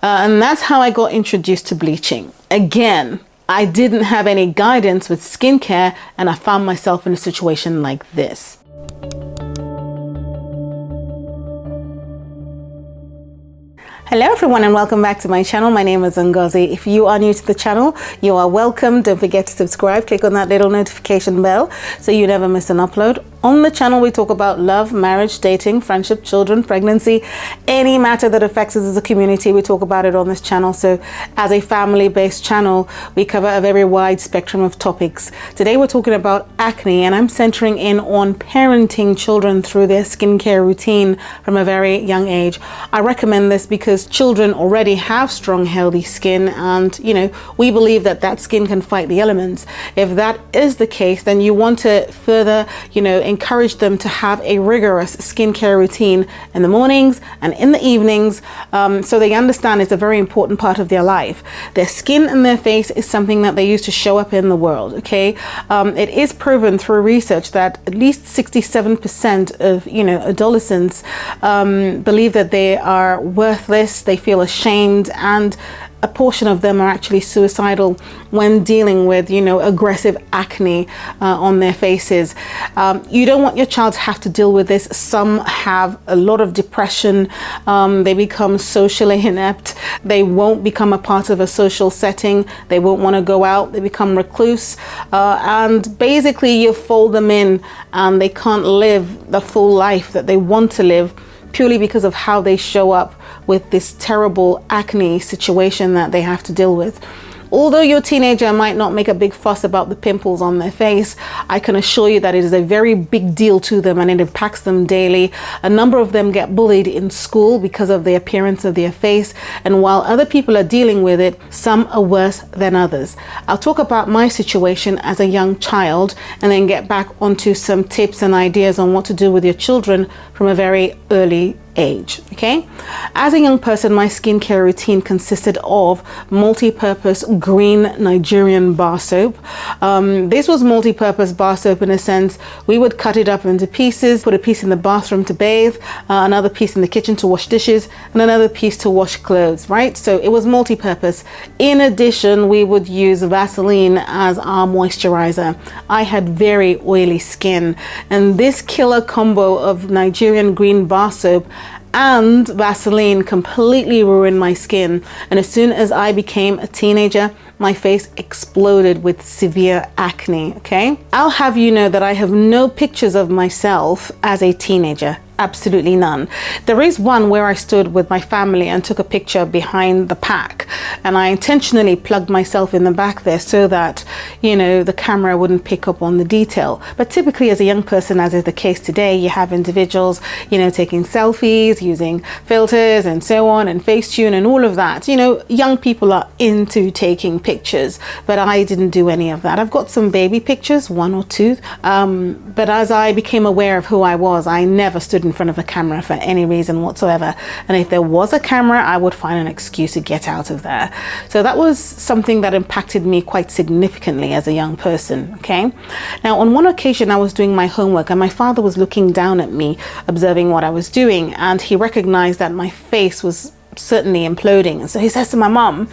And that's how I got introduced to bleaching. Again, I didn't have any guidance with skincare, and I found myself in a situation like this. Hello everyone and welcome back to my channel. My name is Ngozi. If you are new to the channel, you are welcome. Don't forget to subscribe. Click on that little notification bell so you never miss an upload. On the channel, we talk about love, marriage, dating, friendship, children, pregnancy, any matter that affects us as a community. We talk about it on this channel. So as a family-based channel, we cover a very wide spectrum of topics. Today, we're talking about acne, and I'm centering in on parenting children through their skincare routine from a very young age. I recommend this because children already have strong, healthy skin, and we believe that that skin can fight the elements. If that is the case, then you want to further, encourage them to have a rigorous skincare routine in the mornings and in the evenings, so they understand it's a very important part of their life. Their skin and their face is something that they use to show up in the world. Okay, it is proven through research that at least 67% of adolescents believe that they are worthless. They feel ashamed, and a portion of them are actually suicidal when dealing with aggressive acne on their faces. You don't want your child to have to deal with this. Some have a lot of depression. They become socially inept. They won't become a part of a social setting. They won't want to go out. They become recluse, and basically you fold them in and they can't live the full life that they want to live, purely because of how they show up with this terrible acne situation that they have to deal with. Although your teenager might not make a big fuss about the pimples on their face, I can assure you that it is a very big deal to them, and it impacts them daily. A number of them get bullied in school because of the appearance of their face, and while other people are dealing with it, some are worse than others. I'll talk about my situation as a young child and then get back onto some tips and ideas on what to do with your children from a very early age. Okay, as a young person, my skincare routine consisted of multi-purpose green Nigerian bar soap. This was multi-purpose bar soap in a sense. We would cut it up into pieces, put a piece in the bathroom to bathe, another piece in the kitchen to wash dishes, and another piece to wash clothes, right? So it was multi-purpose. In addition, we would use Vaseline as our moisturizer. I had very oily skin, and this killer combo of Nigerian green bar soap and Vaseline completely ruined my skin. And as soon as I became a teenager, my face exploded with severe acne. Okay, I'll have you know that I have no pictures of myself as a teenager. Absolutely none. There is one where I stood with my family and took a picture behind the pack, and I intentionally plugged myself in the back there so that the camera wouldn't pick up on the detail. But typically, as a young person, as is the case today, you have individuals taking selfies, using filters and so on, and Facetune and all of that. Young people are into taking pictures, but I didn't do any of that. I've got some baby pictures, one or two, but as I became aware of who I was, I never stood in front of a camera for any reason whatsoever. And if there was a camera, I would find an excuse to get out of there. So that was something that impacted me quite significantly as a young person. Okay, now on one occasion I was doing my homework and my father was looking down at me, observing what I was doing, and he recognized that my face was certainly imploding. And so he says to my mom,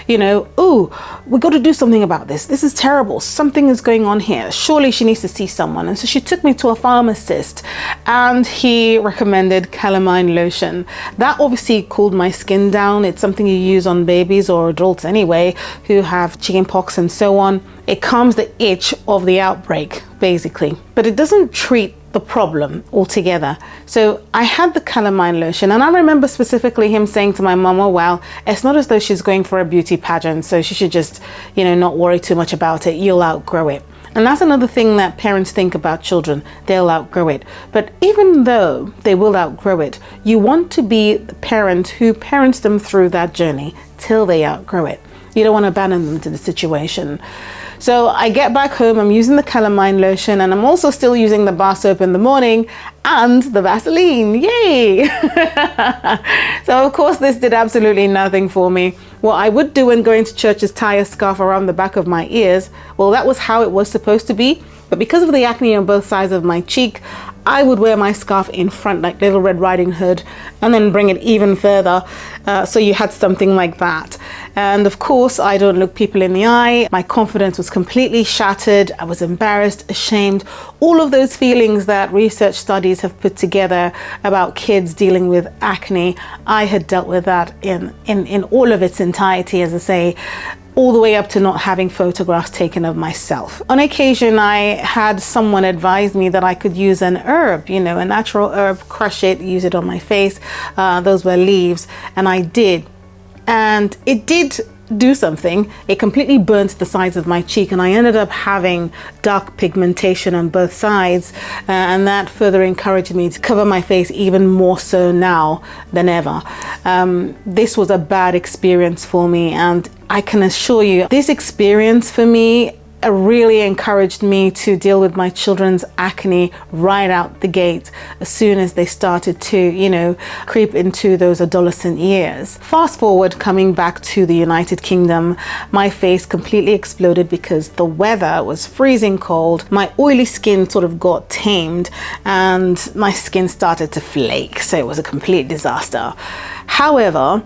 oh, we got to do something about this. This is terrible. Something is going on here. Surely she needs to see someone. And so she took me to a pharmacist, and he recommended calamine lotion. That obviously cooled my skin down. It's something you use on babies or adults anyway who have chickenpox and so on. It calms the itch of the outbreak, basically, but it doesn't treat the problem altogether. So I had the calamine lotion, and I remember specifically him saying to my mom, oh well, it's not as though she's going for a beauty pageant, so she should just not worry too much about it. You'll outgrow it. And that's another thing that parents think about children. They'll outgrow it. But even though they will outgrow it, you want to be the parent who parents them through that journey till they outgrow it. You don't want to abandon them to the situation. So I get back home, I'm using the calamine lotion, and I'm also still using the bar soap in the morning and the Vaseline. Yay! So of course this did absolutely nothing for me. What I would do when going to church is tie a scarf around the back of my ears. Well, that was how it was supposed to be. But because of the acne on both sides of my cheek, I would wear my scarf in front like Little Red Riding Hood, and then bring it even further, so you had something like that. And of course, I don't look people in the eye. My confidence was completely shattered. I was embarrassed, ashamed, all of those feelings that research studies have put together about kids dealing with acne. I had dealt with that in all of its entirety, as I say, all the way up to not having photographs taken of myself. On occasion, I had someone advise me that I could use an herb, a natural herb, crush it, use it on my face. Those were leaves, and I did. And it did do something. It completely burnt the sides of my cheek, and I ended up having dark pigmentation on both sides, and that further encouraged me to cover my face even more so now than ever. This was a bad experience for me, and I can assure you this experience for me really encouraged me to deal with my children's acne right out the gate as soon as they started to, creep into those adolescent years. Fast forward, coming back to the United Kingdom, my face completely exploded because the weather was freezing cold. My oily skin sort of got tamed and my skin started to flake. So it was a complete disaster. However,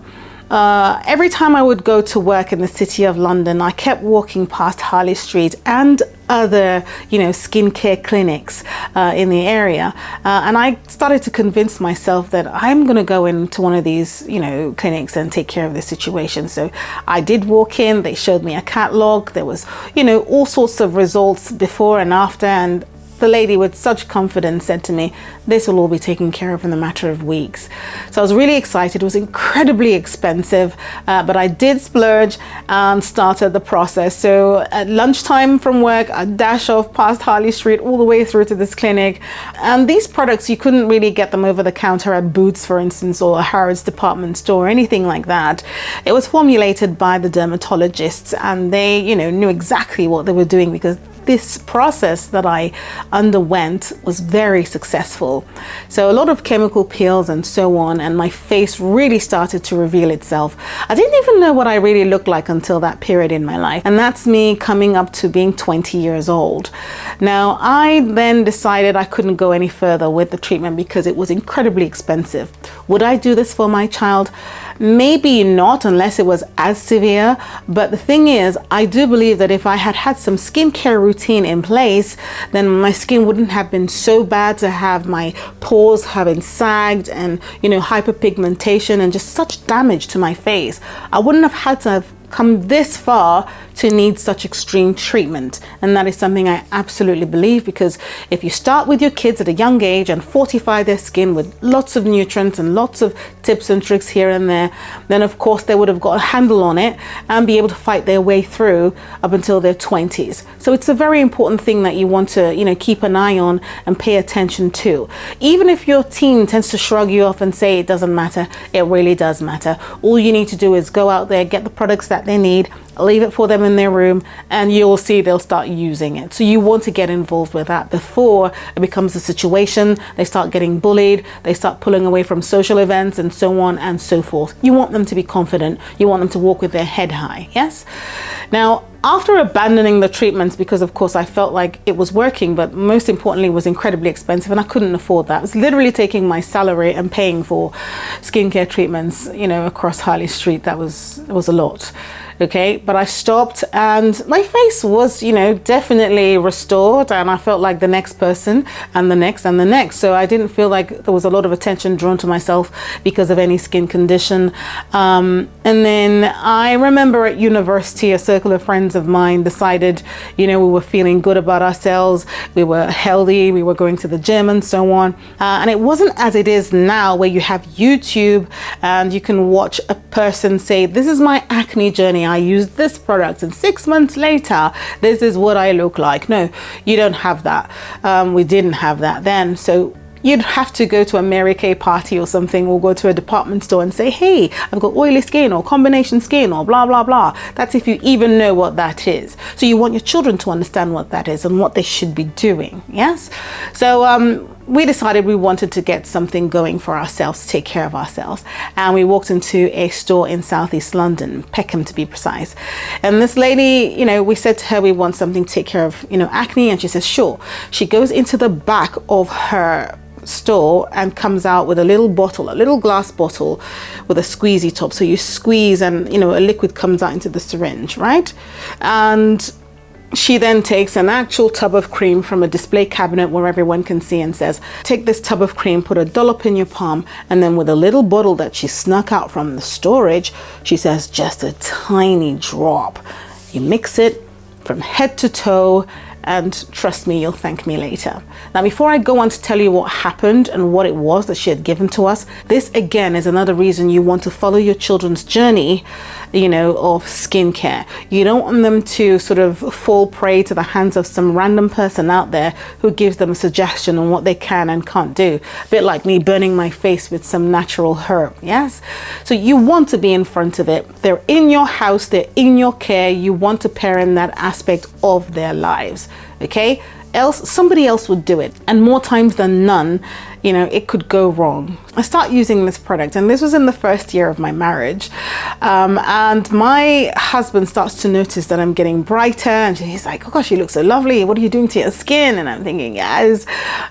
every time I would go to work in the city of London, I kept walking past Harley Street and other, skincare clinics in the area. And I started to convince myself that I'm going to go into one of these, clinics and take care of the situation. So I did walk in, they showed me a catalog. There was, all sorts of results before and after. And the lady with such confidence said to me, this will all be taken care of in a matter of weeks. So I was really excited. It was incredibly expensive, but I did splurge and started the process. So at lunchtime from work, I'd dash off past Harley Street all the way through to this clinic. And these products, you couldn't really get them over the counter at Boots, for instance, or a Harrods department store or anything like that. It was formulated by the dermatologists, and they, knew exactly what they were doing, because this process that I underwent was very successful. So a lot of chemical peels and so on, and my face really started to reveal itself. I didn't even know what I really looked like until that period in my life. And that's me coming up to being 20 years old. Now, I then decided I couldn't go any further with the treatment because it was incredibly expensive. Would I do this for my child? Maybe not, unless it was as severe. But the thing is, I do believe that if I had had some skincare routine in place, then my skin wouldn't have been so bad to have my pores having sagged and, hyperpigmentation and just such damage to my face. I wouldn't have had to have come this far to need such extreme treatment. And that is something I absolutely believe, because if you start with your kids at a young age and fortify their skin with lots of nutrients and lots of tips and tricks here and there, then of course they would have got a handle on it and be able to fight their way through up until their 20s. So it's a very important thing that you want to, keep an eye on and pay attention to. Even if your teen tends to shrug you off and say it doesn't matter, it really does matter. All you need to do is go out there, get the products that they need, leave it for them in their room, and you'll see they'll start using it. So you want to get involved with that before it becomes a situation. They start getting bullied, they start pulling away from social events and so on and so forth. You want them to be confident. You want them to walk with their head high. Yes? Now, after abandoning the treatments, because of course I felt like it was working, but most importantly it was incredibly expensive and I couldn't afford that. I was literally taking my salary and paying for skincare treatments, across Harley Street. It was a lot. Okay, but I stopped and my face was, definitely restored, and I felt like the next person and the next and the next. So I didn't feel like there was a lot of attention drawn to myself because of any skin condition. And then I remember at university, a circle of friends of mine decided, we were feeling good about ourselves. We were healthy. We were going to the gym and so on. And it wasn't as it is now, where you have YouTube and you can watch a person say, this is my acne journey. I used this product and 6 months later, this is what I look like. No, you don't have that. We didn't have that then. So you'd have to go to a Mary Kay party or something, or go to a department store and say, hey, I've got oily skin or combination skin or blah, blah, blah. That's if you even know what that is. So you want your children to understand what that is and what they should be doing. Yes. So we decided we wanted to get something going for ourselves, to take care of ourselves. And we walked into a store in Southeast London, Peckham to be precise. And this lady, you know, we said to her, we want something to take care of, you know, acne. And she says, sure. She goes into the back of her store and comes out with a little bottle, a little glass bottle with a squeezy top. So you squeeze and, you know, a liquid comes out into the syringe, right? And she then takes an actual tub of cream from a display cabinet where everyone can see and says, take this tub of cream, put a dollop in your palm, and then with a little bottle that she snuck out from the storage, she says, just a tiny drop. You mix it from head to toe, and trust me, you'll thank me later. Now, before I go on to tell you what happened and what it was that she had given to us, this again is another reason you want to follow your children's journey, you know, of skincare. You don't want them to sort of fall prey to the hands of some random person out there who gives them a suggestion on what they can and can't do. A bit like me burning my face with some natural herb, yes? So you want to be in front of it. They're in your house, they're in your care. You want to parent that aspect of their lives, okay? Else somebody else would do it, and more times than none, you know, it could go wrong. I start using this product, and this was in the first year of my marriage, and my husband starts to notice that I'm getting brighter, and he's like, oh gosh, you look so lovely, what are you doing to your skin? And I'm thinking, yes,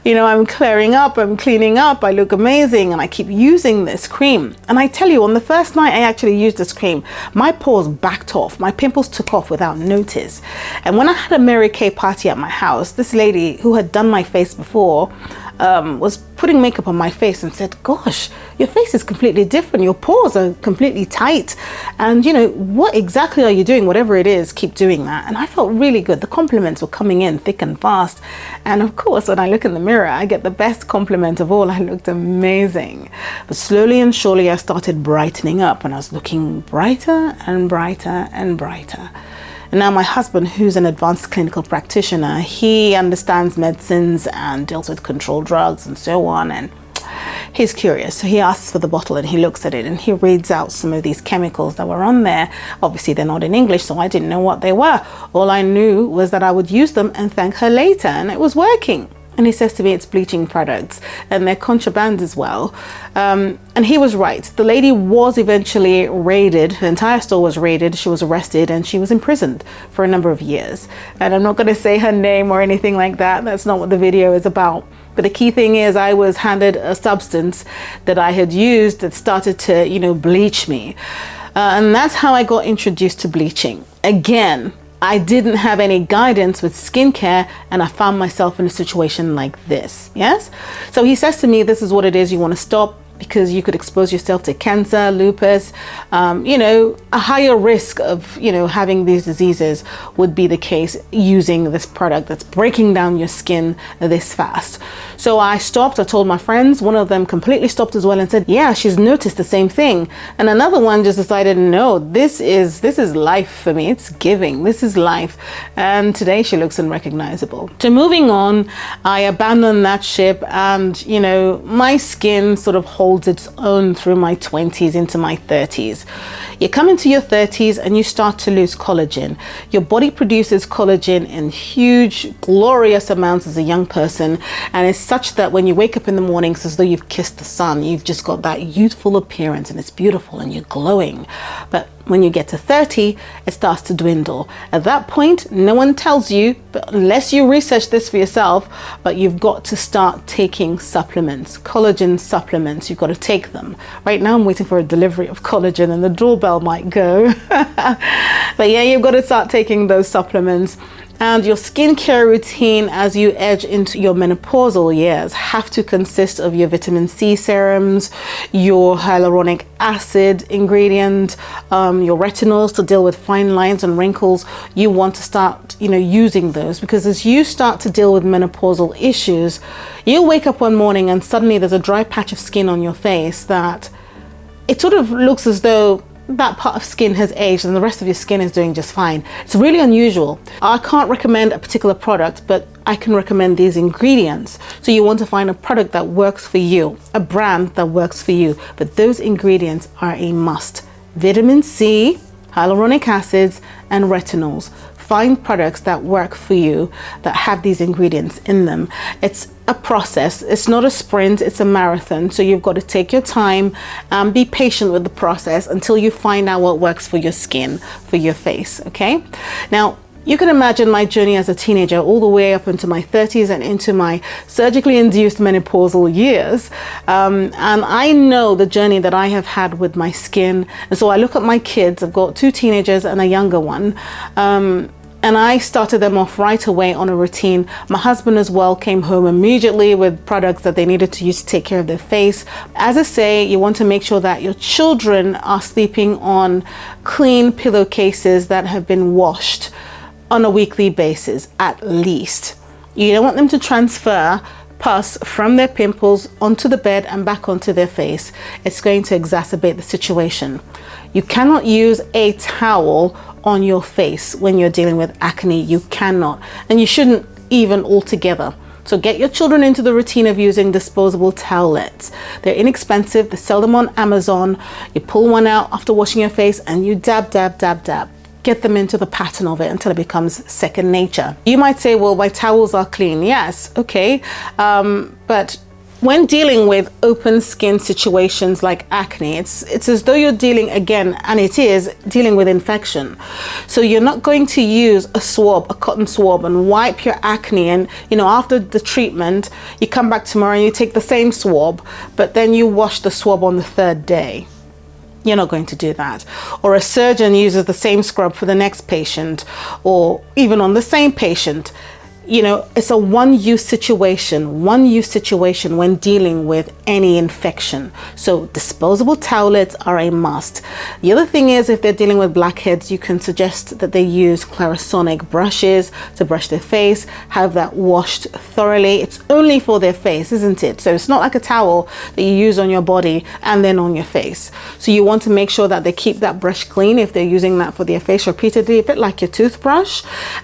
you know, I'm clearing up, I'm cleaning up, I look amazing, and I keep using this cream. And I tell you, on the first night I actually used this cream, my pores backed off, my pimples took off without notice. And when I had a Mary Kay party at my house, this lady who had done my face before was putting makeup on my face and said, gosh, your face is completely different, your pores are completely tight, and you know, what exactly are you doing? Whatever it is, keep doing that. And I felt really good. The compliments were coming in thick and fast, and of course when I look in the mirror I get the best compliment of all, I looked amazing. But slowly and surely I started brightening up, and I was looking brighter and brighter and brighter. And now my husband, who's an advanced clinical practitioner, he understands medicines and deals with controlled drugs and so on, and he's curious. So he asks for the bottle and he looks at it and he reads out some of these chemicals that were on there. Obviously they're not in English, so I didn't know what they were. All I knew was that I would use them and thank her later, and it was working. And he says to me, it's bleaching products and they're contraband as well. And he was right. The lady was eventually raided. The entire store was raided. She was arrested and she was imprisoned for a number of years. And I'm not going to say her name or anything like that. That's not what the video is about. But the key thing is I was handed a substance that I had used that started to, you know, bleach me. And that's how I got introduced to bleaching. Again, I didn't have any guidance with skincare, and I found myself in a situation like this, yes? So he says to me, this is what it is, you want to stop because you could expose yourself to cancer, lupus, you know, a higher risk of, you know, having these diseases would be the case using this product that's breaking down your skin this fast. So I stopped. I told my friends. One of them completely stopped as well and said, yeah, she's noticed the same thing. And another one just decided, no, this is life for me. It's giving. This is life. And today she looks unrecognizable. So moving on, I abandoned that ship, and, you know, my skin sort of holds its own through my 20s into my 30s. You come into your 30s and you start to lose collagen. Your body produces collagen in huge, glorious amounts as a young person, and it's such that when you wake up in the morning, it's as though you've kissed the sun. You've just got that youthful appearance and it's beautiful and you're glowing. But when you get to 30, it starts to dwindle. At that point, no one tells you, but unless you research this for yourself, but you've got to start taking supplements, collagen supplements. You've got to take them. Right now I'm waiting for a delivery of collagen and the doorbell might go. But yeah, you've got to start taking those supplements. And your skincare routine as you edge into your menopausal years have to consist of your vitamin C serums, your hyaluronic acid ingredient, your retinols to deal with fine lines and wrinkles. You want to start, you know, using those, because as you start to deal with menopausal issues, you'll wake up one morning and suddenly there's a dry patch of skin on your face that it sort of looks as though that part of skin has aged and the rest of your skin is doing just fine. It's really unusual. I can't recommend a particular product, but I can recommend these ingredients. So you want to find a product that works for you, a brand that works for you, but those ingredients are a must. Vitamin C, hyaluronic acids, and retinols. find products that work for you, that have these ingredients in them. It's a process. It's not a sprint, it's a marathon. So you've got to take your time and be patient with the process until you find out what works for your skin, for your face, okay? Now, you can imagine my journey as a teenager all the way up into my 30s and into my surgically induced menopausal years. And I know the journey that I have had with my skin. And so I look at my kids, I've got 2 teenagers and a younger one. And I started them off right away on a routine. My husband as well came home immediately with products that they needed to use to take care of their face. As I say, you want to make sure that your children are sleeping on clean pillowcases that have been washed on a weekly basis, at least. You don't want them to transfer pus from their pimples onto the bed and back onto their face. It's going to exacerbate the situation. You cannot use a towel on your face when you're dealing with acne. You cannot, and you shouldn't even altogether. So get your children into the routine of using disposable towelettes. They're inexpensive. They sell them on Amazon. You pull one out after washing your face and you dab, dab, dab, dab. Get them into the pattern of it until it becomes second nature. You might say, well, my towels are clean. Yes, okay. But when dealing with open skin situations like acne, it's as though you're dealing again, and it is dealing with infection. So you're not going to use a swab, a cotton swab, and wipe your acne, and after the treatment you come back tomorrow and you take the same swab, but then you wash the swab on the 3rd day. You're not going to do that. Or a surgeon uses the same scrub for the next patient, or even on the same patient. It's a one-use situation when dealing with any infection. So disposable towelettes are a must. The other thing is, if they're dealing with blackheads, you can suggest that they use Clarisonic brushes to brush their face, have that washed thoroughly. It's only for their face, isn't it? So it's not like a towel that you use on your body and then on your face. So you want to make sure that they keep that brush clean if they're using that for their face repeatedly, a bit like your toothbrush.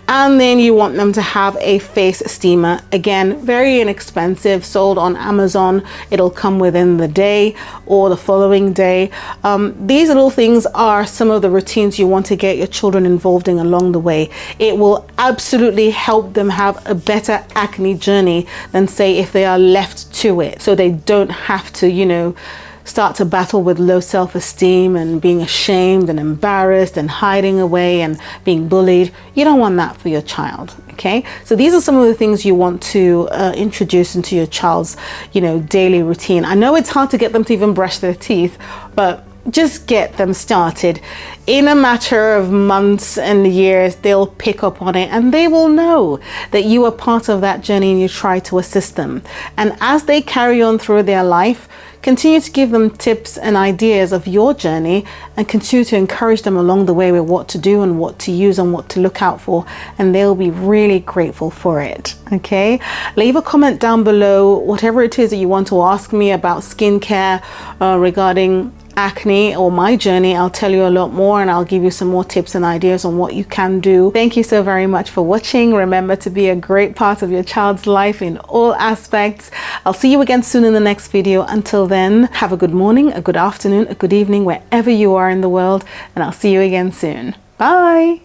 And then you want them to have a face steamer. Again, very inexpensive, sold on Amazon. It'll come within the day or the following day. These little things are some of the routines you want to get your children involved in along the way. It will absolutely help them have a better acne journey than, say, if they are left to it, so they don't have to start to battle with low self-esteem and being ashamed and embarrassed and hiding away and being bullied. You don't want that for your child, okay? So these are some of the things you want to introduce into your child's, daily routine. I know it's hard to get them to even brush their teeth, but just get them started. In a matter of months and years, they'll pick up on it and they will know that you are part of that journey and you try to assist them. And as they carry on through their life, continue to give them tips and ideas of your journey and continue to encourage them along the way with what to do and what to use and what to look out for, and they'll be really grateful for it, okay? Leave a comment down below, whatever it is that you want to ask me about skincare regarding acne or my journey. I'll tell you a lot more and I'll give you some more tips and ideas on what you can do. Thank you so very much for watching. Remember to be a great part of your child's life in all aspects. I'll see you again soon in the next video. Until then, have a good morning, a good afternoon, a good evening, wherever you are in the world, and I'll see you again soon. Bye.